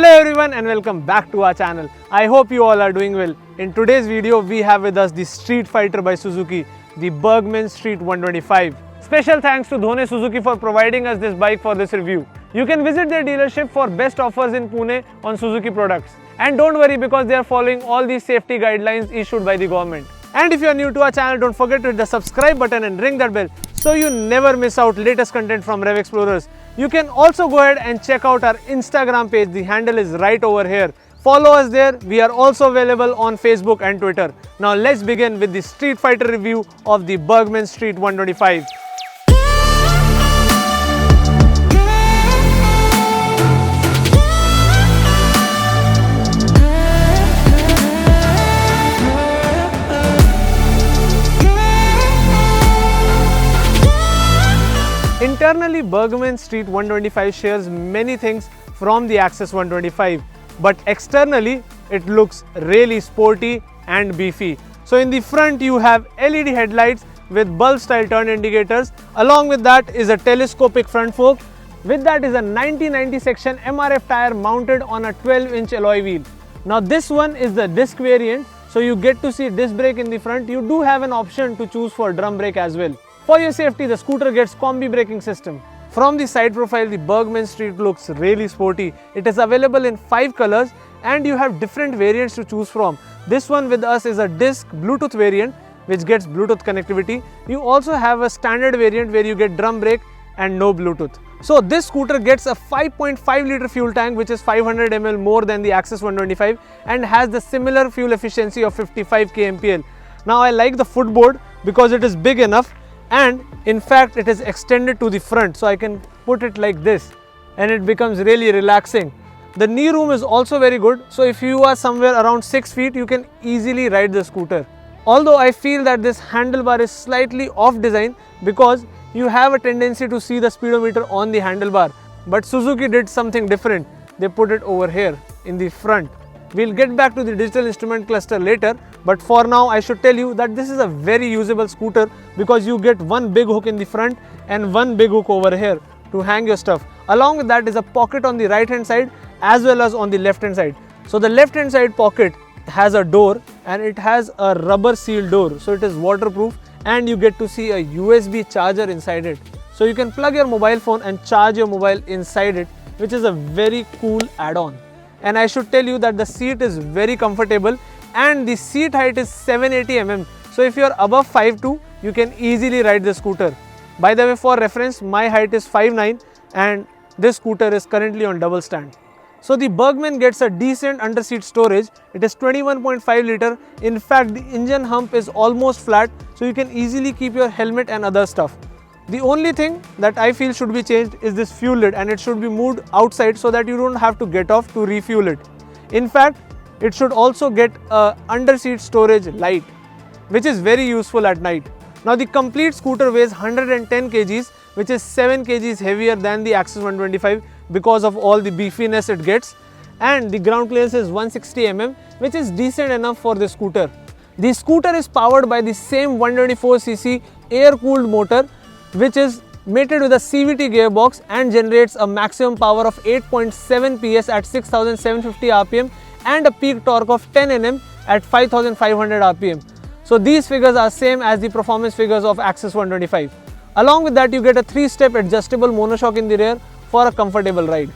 Hello everyone and welcome back to our channel. I hope you all are doing well. In today's video, we have with us the Street Fighter by Suzuki, the Burgman Street 125. Special thanks to Dhone Suzuki for providing us this bike for this review. You can visit their dealership for best offers in Pune on Suzuki products. And don't worry because they are following all these safety guidelines issued by the government. And if you are new to our channel, don't forget to hit the subscribe button and ring that bell so you never miss out latest content from Rev Explorers. You can also go ahead and check out our Instagram page. The handle is right over here. Follow us there. We are also available on Facebook and Twitter. Now let's begin with the Street Fighter review of the Burgman Street 125. Internally, Burgman Street 125 shares many things from the Access 125, but externally it looks really sporty and beefy. So in the front you have LED headlights with bulb style turn indicators. Along with that is a telescopic front fork. With that is a 90/90 section MRF tire mounted on a 12-inch alloy wheel. Now this one is the disc variant, so you get to see disc brake in the front. You do have an option to choose for drum brake as well. For your safety, the scooter gets combi braking system. From the side profile, the Burgman Street looks really sporty. It is available in 5 colors and you have different variants to choose from. This one with us is a disc Bluetooth variant which gets Bluetooth connectivity. You also have a standard variant where you get drum brake and no Bluetooth. So this scooter gets a 5.5 litre fuel tank which is 500 ml more than the Access 125 and has the similar fuel efficiency of 55 kmpl. Now I like the footboard because it is big enough. And in fact it is extended to the front, so I can put it like this and it becomes really relaxing. The knee room is also very good, so if you are somewhere around 6 feet you can easily ride the scooter. Although I feel that this handlebar is slightly off design because you have a tendency to see the speedometer on the handlebar, but Suzuki did something different. They put it over here in the front. We'll get back to the digital instrument cluster later, but for now I should tell you that this is a very usable scooter because you get one big hook in the front and one big hook over here to hang your stuff. Along with that is a pocket on the right hand side as well as on the left hand side. So the left hand side pocket has a door and it has a rubber sealed door, so it is waterproof and you get to see a USB charger inside it. So you can plug your mobile phone and charge your mobile inside it, which is a very cool add-on. And I should tell you that the seat is very comfortable and the seat height is 780 mm. So if you are above 5'2", you can easily ride the scooter. By the way, for reference, my height is 5'9" and this scooter is currently on double stand. So the Burgman gets a decent under-seat storage. It is 21.5 litre. In fact, the engine hump is almost flat, so you can easily keep your helmet and other stuff. The only thing that I feel should be changed is this fuel lid, and it should be moved outside so that you don't have to get off to refuel it. In fact, it should also get a under-seat storage light, which is very useful at night. Now the complete scooter weighs 110 kgs, which is 7 kgs heavier than the Access 125 because of all the beefiness it gets, and the ground clearance is 160 mm, which is decent enough for the scooter. The scooter is powered by the same 124cc air-cooled motor, which is mated with a CVT gearbox and generates a maximum power of 8.7 PS at 6750 rpm and a peak torque of 10 Nm at 5500 rpm. So these figures are same as the performance figures of Access 125. Along with that, you get a 3-step adjustable monoshock in the rear for a comfortable ride.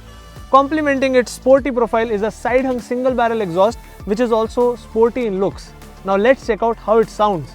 Complementing its sporty profile is a side-hung single barrel exhaust, which is also sporty in looks. Now let's check out how it sounds.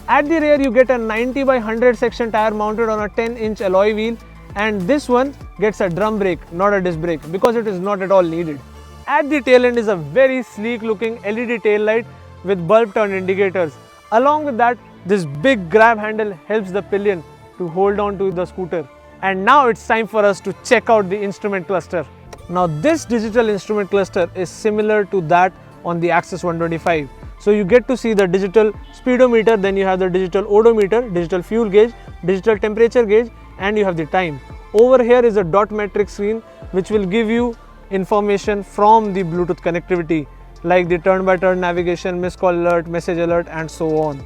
At the rear you get a 90/100 section tire mounted on a 10-inch alloy wheel, and this one gets a drum brake, not a disc brake, because it is not at all needed. At the tail end is a very sleek looking LED tail light with bulb turn indicators. Along with that, this big grab handle helps the pillion to hold on to the scooter. And now it's time for us to check out the instrument cluster. Now this digital instrument cluster is similar to that on the Access 125. So you get to see the digital speedometer, then you have the digital odometer, digital fuel gauge, digital temperature gauge, and you have the time. Over here is a dot matrix screen which will give you information from the Bluetooth connectivity like the turn-by-turn navigation, missed call alert, message alert, and so on.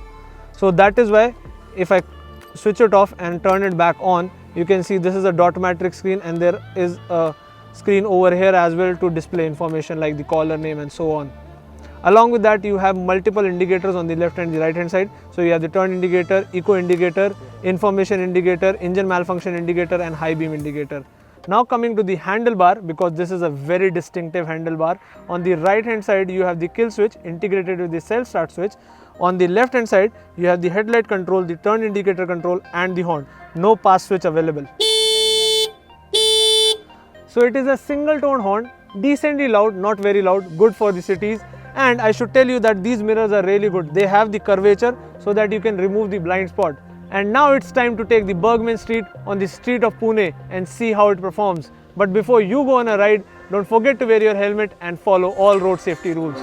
So that is why if I switch it off and turn it back on, you can see this is a dot matrix screen, and there is a screen over here as well to display information like the caller name and so on. Along with that, you have multiple indicators on the left and the right hand side. So you have the turn indicator, eco indicator, information indicator, engine malfunction indicator and high beam indicator. Now coming to the handlebar, because this is a very distinctive handlebar. On the right hand side you have the kill switch integrated with the self start switch. On the left hand side you have the headlight control, the turn indicator control and the horn. No pass switch available. So it is a single tone horn, decently loud, not very loud, good for the cities. And I should tell you that these mirrors are really good. They have the curvature so that you can remove the blind spot. And now it's time to take the Burgman Street on the street of Pune and see how it performs. But before you go on a ride, don't forget to wear your helmet and follow all road safety rules.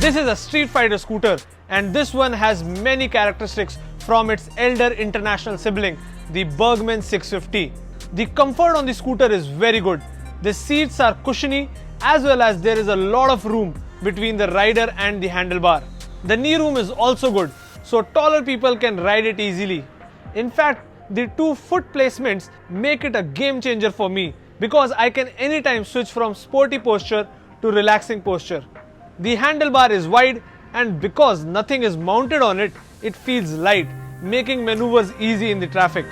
This is a Street Fighter scooter, and this one has many characteristics from its elder international sibling, the Burgman 650. The comfort on the scooter is very good. The seats are cushiony as well as there is a lot of room between the rider and the handlebar. The knee room is also good, so taller people can ride it easily. In fact, the 2 foot placements make it a game changer for me because I can anytime switch from sporty posture to relaxing posture. The handlebar is wide, and because nothing is mounted on it, it feels light, making maneuvers easy in the traffic.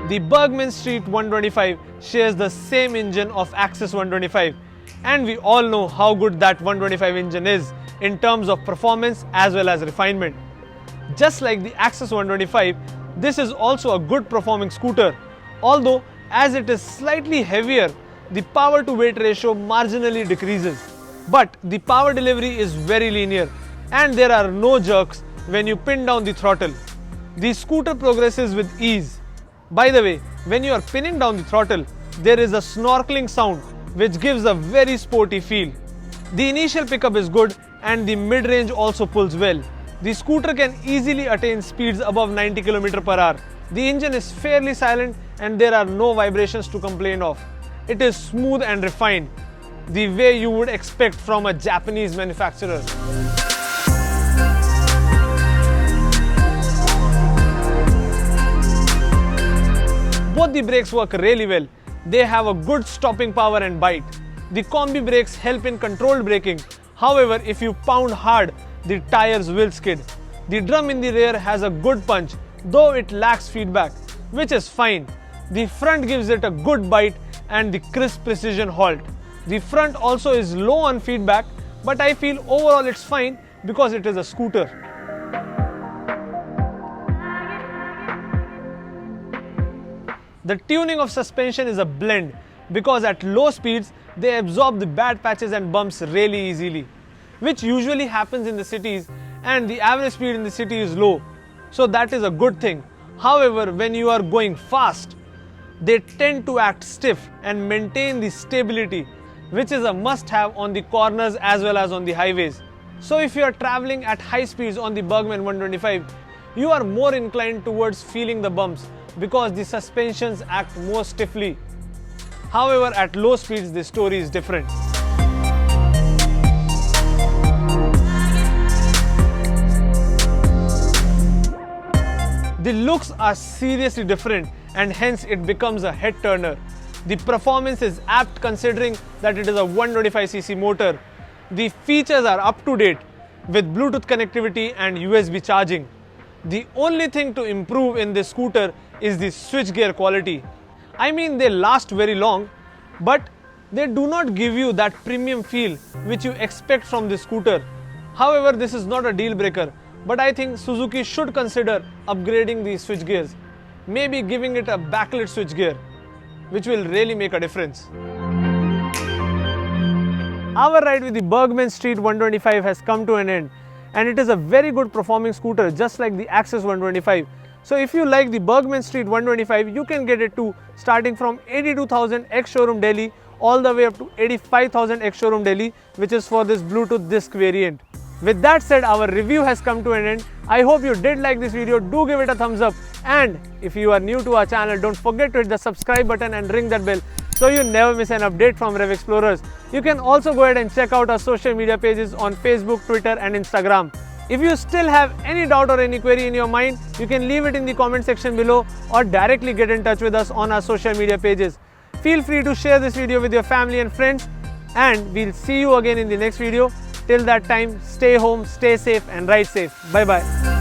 The Burgman Street 125 shares the same engine of Axis 125, and we all know how good that 125 engine is in terms of performance as well as refinement. Just like the Axis 125, this is also a good performing scooter, although as it is slightly heavier, the power to weight ratio marginally decreases. But the power delivery is very linear and there are no jerks when you pin down the throttle. The scooter progresses with ease. By the way, when you are pinning down the throttle, there is a snorkeling sound which gives a very sporty feel. The initial pickup is good and the mid-range also pulls well. The scooter can easily attain speeds above 90 km/h. The engine is fairly silent and there are no vibrations to complain of. It is smooth and refined, the way you would expect from a Japanese manufacturer. Both the brakes work really well. They have a good stopping power and bite. The combi brakes help in controlled braking. However, if you pound hard, the tires will skid. The drum in the rear has a good punch, though it lacks feedback, which is fine. The front gives it a good bite and the crisp precision halt. The front also is low on feedback, but I feel overall it's fine because it is a scooter. The tuning of suspension is a blend because at low speeds they absorb the bad patches and bumps really easily, which usually happens in the cities, and the average speed in the city is low, so that is a good thing. However, when you are going fast, they tend to act stiff and maintain the stability, which is a must-have on the corners as well as on the highways. So if you are traveling at high speeds on the Burgman 125, you are more inclined towards feeling the bumps because the suspensions act more stiffly. However, at low speeds the story is different. The looks are seriously different and hence it becomes a head turner. The performance is apt considering that it is a 125cc motor. The features are up to date with Bluetooth connectivity and USB charging. The only thing to improve in this scooter is the switchgear quality. I mean, they last very long, but they do not give you that premium feel which you expect from this scooter. However, this is not a deal breaker, but I think Suzuki should consider upgrading the switch gears, maybe giving it a backlit switch gear, which will really make a difference. Our ride with the Burgman Street 125 has come to an end, and it is a very good performing scooter just like the Axis 125. So if you like the Burgman Street 125, you can get it too, starting from 82,000 ex-showroom Delhi all the way up to 85,000 ex-showroom Delhi, which is for this Bluetooth disc variant. With that said, our review has come to an end. I hope you did like this video. Do give it a thumbs up. And if you are new to our channel, don't forget to hit the subscribe button and ring that bell so you never miss an update from Rev Explorers. You can also go ahead and check out our social media pages on Facebook, Twitter and Instagram. If you still have any doubt or any query in your mind, you can leave it in the comment section below or directly get in touch with us on our social media pages. Feel free to share this video with your family and friends, and we'll see you again in the next video. Till that time, stay home, stay safe and ride safe. Bye bye.